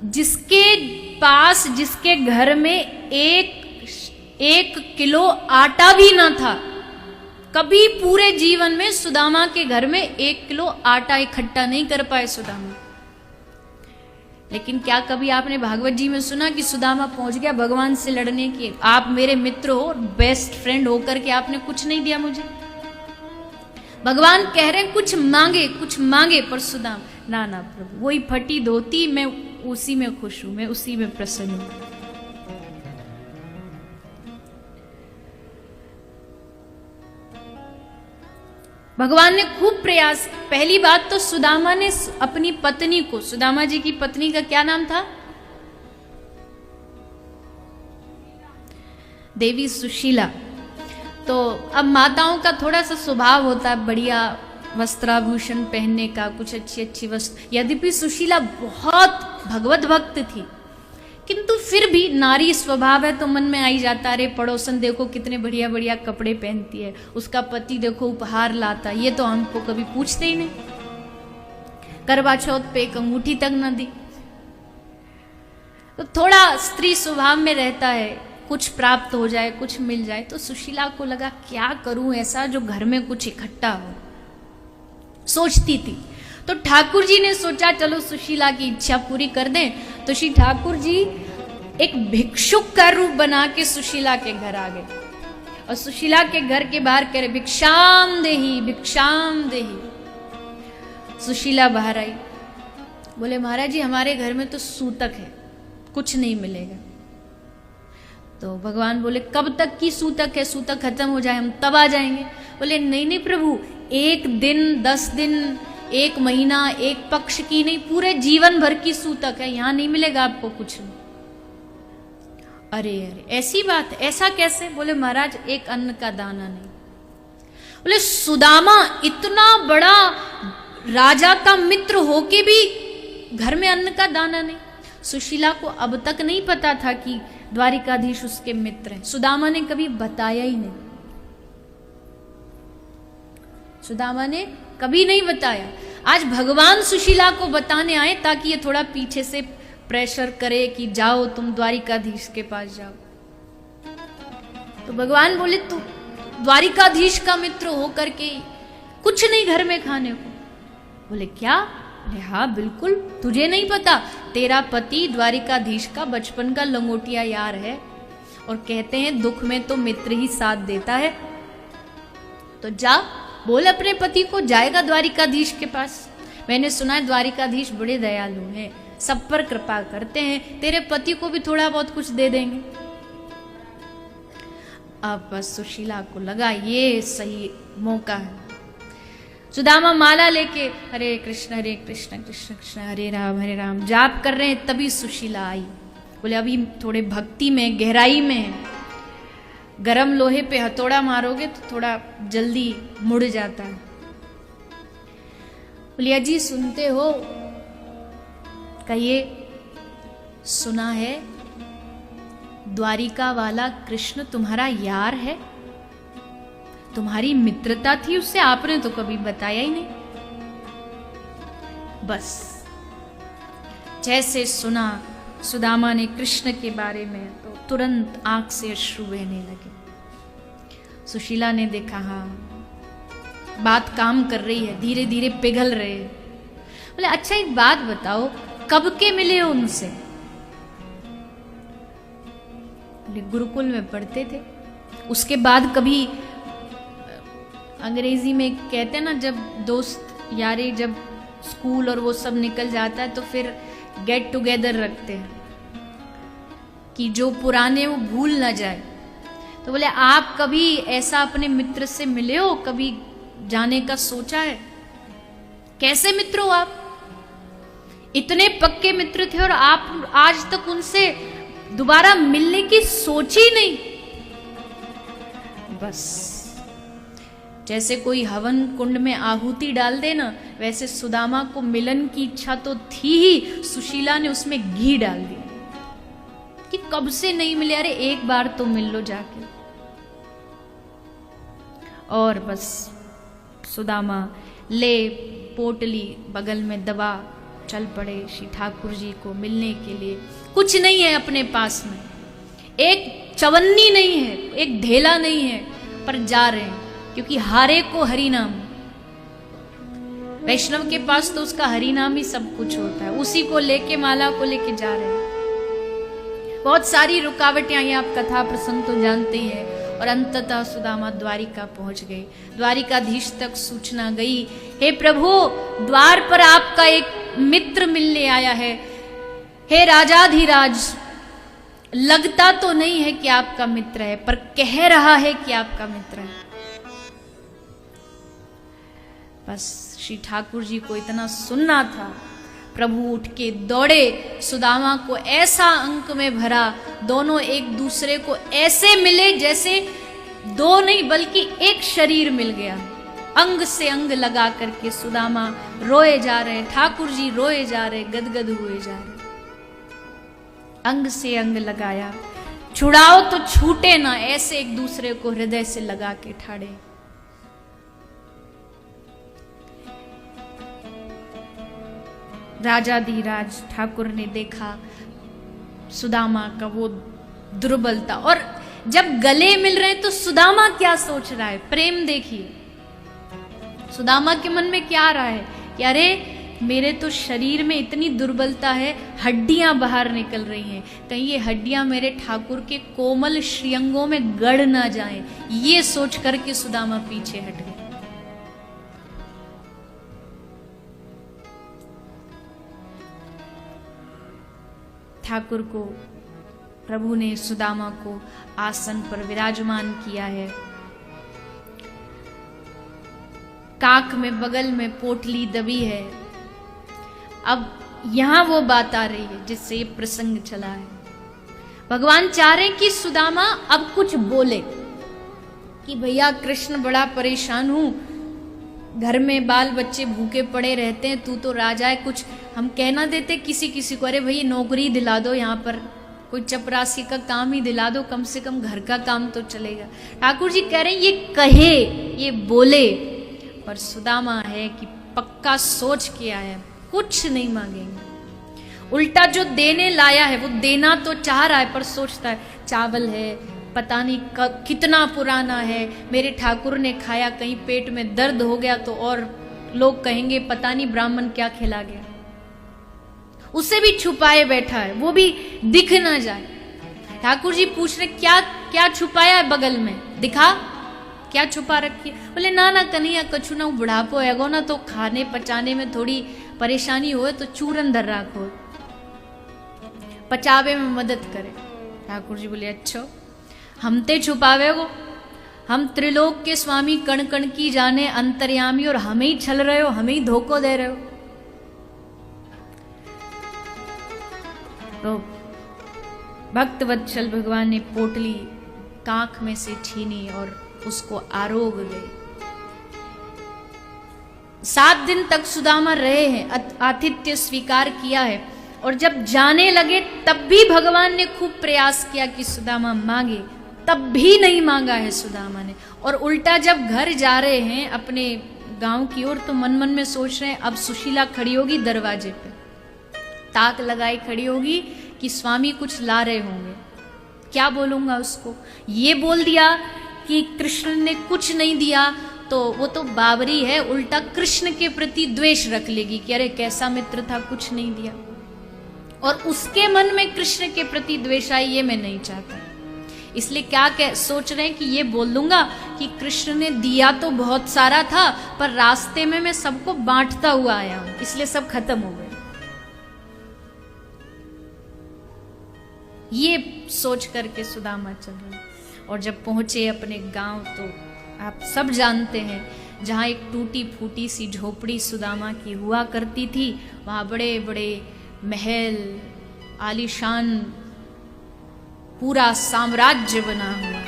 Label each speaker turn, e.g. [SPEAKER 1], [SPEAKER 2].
[SPEAKER 1] जिसके पास, जिसके घर में एक किलो आटा भी ना था, कभी पूरे जीवन में सुदामा के घर में 1 किलो आटा इकट्ठा नहीं कर पाए सुदामा। लेकिन क्या कभी आपने भागवत जी में सुना कि सुदामा पहुंच गया भगवान से लड़ने की? आप मेरे मित्र हो, बेस्ट फ्रेंड होकर के आपने कुछ नहीं दिया मुझे। भगवान कह रहे हैं कुछ मांगे, पर सुदामा ना ना प्रभु, वही फटी धोती, मैं उसी में खुश हूं, मैं उसी में प्रसन्न हूं। भगवान ने खूब प्रयास। पहली बात तो सुदामा ने अपनी पत्नी को, सुदामा जी की पत्नी का क्या नाम था? देवी सुशीला। तो अब माताओं का थोड़ा सा स्वभाव होता है बढ़िया वस्त्राभूषण पहनने का, कुछ अच्छी वस्त्र। यद्यपि सुशीला बहुत भगवत भक्त थी, किंतु फिर भी नारी स्वभाव है तो मन में आई जाता, अरे पड़ोसन देखो कितने बढ़िया बढ़िया कपड़े पहनती है, उसका पति देखो उपहार लाता, ये तो हमको कभी पूछते ही नहीं, करवा चौथ पे एक अंगूठी तक न दी। तो थोड़ा स्त्री स्वभाव में रहता है, कुछ प्राप्त हो जाए, कुछ मिल जाए। तो सुशीला को लगा क्या करूं ऐसा जो घर में कुछ इकट्ठा हो, सोचती थी। तो ठाकुर जी ने सोचा चलो सुशीला की इच्छा पूरी कर दें। तो श्री ठाकुर जी एक भिक्षुक का रूप बना के सुशीला के घर आ गए और सुशीला के घर के बाहर कह रहे भिक्षाम देही, भिक्षाम देही। सुशीला बाहर आई, बोले महाराज जी हमारे घर में तो सूतक है, कुछ नहीं मिलेगा। तो भगवान बोले कब तक की सूतक है? सूतक खत्म हो जाए हम तब आ जाएंगे। बोले नहीं नहीं प्रभु, 1 दिन, 10 दिन, 1 महीना, 1 पक्ष की नहीं, पूरे जीवन भर की सूतक है, यहां नहीं मिलेगा आपको कुछ नहीं। अरे अरे ऐसी बात, ऐसा कैसे? बोले महाराज 1 अन्न का दाना नहीं। बोले सुदामा इतना बड़ा राजा का मित्र होके भी घर में अन्न का दाना नहीं। सुशीला को अब तक नहीं पता था कि द्वारिकाधीश उसके मित्र हैं। सुदामा ने कभी बताया ही नहीं, सुदामा ने कभी नहीं बताया। आज भगवान सुशीला को बताने आए ताकि ये थोड़ा पीछे से प्रेशर करे कि जाओ तुम द्वारिकाधीश के पास जाओ। तो भगवान बोले तू द्वारिकाधीश का मित्र होकर के कुछ नहीं घर में खाने को। बोले क्या? बोले हाँ बिल्कुल, तुझे नहीं पता, तेरा पति द्वारिकाधीश का बचपन का लंगोटिया यार है और कहते हैं दुख में तो मित्र ही साथ देता है। तो जा बोल अपने पति को, जाएगा द्वारिकाधीश के पास। मैंने सुना है द्वारिकाधीश बड़े दयालु हैं, सब पर कृपा करते हैं, तेरे पति को भी थोड़ा बहुत कुछ दे देंगे। अब बस सुशीला को लगा ये सही मौका है। सुदामा माला लेके हरे कृष्ण कृष्ण कृष्ण हरे राम जाप कर रहे हैं, तभी सुशीला आई। बोले अभी थोड़े भक्ति में गहराई में है, गरम लोहे पे हथौड़ा मारोगे तो थोड़ा जल्दी मुड़ जाता है। बोलिया जी सुनते हो? कहिए। सुना है द्वारिका वाला कृष्ण तुम्हारा यार है, तुम्हारी मित्रता थी उससे, आपने तो कभी बताया ही नहीं। बस जैसे सुना सुदामा ने कृष्ण के बारे में तो तुरंत आंख से अश्रु बहने लगे। सुशीला ने देखा हाँ बात काम कर रही है, धीरे धीरे पिघल रहे हैं। बोले अच्छा एक बात बताओ, कब के मिले हो उनसे? बोले गुरुकुल में पढ़ते थे, उसके बाद कभी, अंग्रेजी में कहते हैं ना जब दोस्त यारी जब स्कूल और वो सब निकल जाता है तो फिर गेट टुगेदर रखते हैं कि जो पुराने वो भूल ना जाए। तो बोले आप कभी ऐसा अपने मित्र से मिले हो, कभी जाने का सोचा है? कैसे मित्र हो आप? इतने पक्के मित्र थे और आप आज तक उनसे दोबारा मिलने की सोच ही नहीं। बस जैसे कोई हवन कुंड में आहुति डाल दे ना, वैसे सुदामा को मिलन की इच्छा तो थी ही, सुशीला ने उसमें घी डाल दिया कि कब से नहीं मिले, अरे एक बार तो मिल लो जाके। और बस सुदामा ले पोटली, बगल में दवा, चल पड़े श्री ठाकुर जी को मिलने के लिए। कुछ नहीं है अपने पास में, एक चवन्नी नहीं है, एक ढेला नहीं है, पर जा रहे हैं क्योंकि हारे को हरि नाम। वैष्णव के पास तो उसका हरि नाम ही सब कुछ होता है, उसी को लेके, माला को लेके जा रहे हैं। बहुत सारी रुकावटें आई, आप कथा प्रसंग तो जानते हैं। और अंततः सुदामा द्वारिका पहुंच गए। द्वारिकाधीश तक सूचना गई, हे प्रभु, द्वार पर आपका एक मित्र मिलने आया है। हे राजाधिराज, लगता तो नहीं है कि आपका मित्र है, पर कह रहा है कि आपका मित्र है। बस श्री ठाकुर जी को इतना सुनना था, प्रभु उठ के दौड़े, सुदामा को ऐसा अंक में भरा, दोनों एक दूसरे को ऐसे मिले जैसे दो नहीं बल्कि एक शरीर मिल गया। अंग से अंग लगा करके सुदामा रोए जा रहे, ठाकुर जी रोए जा रहे, गदगद हुए जा रहे। अंग से अंग लगाया, छुड़ाओ तो छूटे ना, ऐसे एक दूसरे को हृदय से लगा के ठाड़े। राजाधिराज ठाकुर ने देखा सुदामा का वो दुर्बलता, और जब गले मिल रहे तो सुदामा क्या सोच रहा है, प्रेम देखिए। सुदामा के मन में क्या आ रहा है कि अरे मेरे तो शरीर में इतनी दुर्बलता है, हड्डियां बाहर निकल रही हैं, कहीं ये हड्डियां मेरे ठाकुर के कोमल श्रीअंगों में गड़ ना जाएं, ये सोच करके सुदामा पीछे हट गए। ठाकुर को, प्रभु ने सुदामा को आसन पर विराजमान किया है। काख में बगल में पोटली दबी है। अब यहां वो बात आ रही है जिससे ये प्रसंग चला है। भगवान चाह रहे कि सुदामा अब कुछ बोले कि भैया कृष्ण बड़ा परेशान हूं, घर में बाल बच्चे भूखे पड़े रहते हैं, तू तो राजा है, कुछ हम कहना देते किसी किसी को, अरे भैया नौकरी दिला दो, यहाँ पर कोई चपरासी का काम ही दिला दो, कम से कम घर का काम तो चलेगा। ठाकुर जी कह रहे हैं ये कहे, ये बोले, पर सुदामा है कि पक्का सोच के आया, कुछ नहीं मांगेंगे। उल्टा जो देने लाया है वो देना तो चाह रहा है, पर सोचता है चावल है, पता नहीं कितना पुराना है, मेरे ठाकुर ने खाया, कहीं पेट में दर्द हो गया तो और लोग कहेंगे पता नहीं ब्राह्मण क्या खिला गया। उसे भी छुपाए बैठा है, वो भी दिख ना जाए। ठाकुर जी पूछ रहे क्या क्या छुपाया है बगल में, दिखा क्या छुपा रखी है। बोले ना ना कन्हैया कछु ना, बुढ़ापो हैगो ना, तो खाने पचाने में थोड़ी परेशानी हो तो चूरन धर राखो, पचावे में मदद करे। ठाकुर जी बोले अच्छा हम ते छुपावे गो, हम त्रिलोक के स्वामी कण कण की जाने अंतर्यामी, और हमें ही छल रहे हो, हमें ही धोखो दे रहे हो। तो भक्त वत्सल भगवान ने पोटली कांख में से छीनी और उसको आरोग गए। 7 दिन तक सुदामा रहे हैं, आतिथ्य स्वीकार किया है, और जब जाने लगे तब भी भगवान ने खूब प्रयास किया कि सुदामा मांगे, तब भी नहीं मांगा है सुदामा ने। और उल्टा जब घर जा रहे हैं अपने गांव की ओर तो मन मन में सोच रहे हैं अब सुशीला खड़ी होगी दरवाजे पे, ताक लगाई खड़ी होगी कि स्वामी कुछ ला रहे होंगे, क्या बोलूंगा उसको। ये बोल दिया कि कृष्ण ने कुछ नहीं दिया तो वो तो बावरी है, उल्टा कृष्ण के प्रति द्वेष रख लेगी कि अरे कैसा मित्र था, कुछ नहीं दिया, और उसके मन में कृष्ण के प्रति द्वेष आई, ये मैं नहीं चाहता। इसलिए क्या सोच रहे हैं कि ये बोल दूंगा कि कृष्ण ने दिया तो बहुत सारा था, पर रास्ते में मैं सबको बांटता हुआ आया हूं, इसलिए सब खत्म हो गए। ये सोच करके सुदामा चल रहे। और जब पहुंचे अपने गांव तो आप सब जानते हैं, जहां एक टूटी फूटी सी झोपड़ी सुदामा की हुआ करती थी, वहां बड़े बड़े महल, आलीशान पूरा साम्राज्य बना हुआ।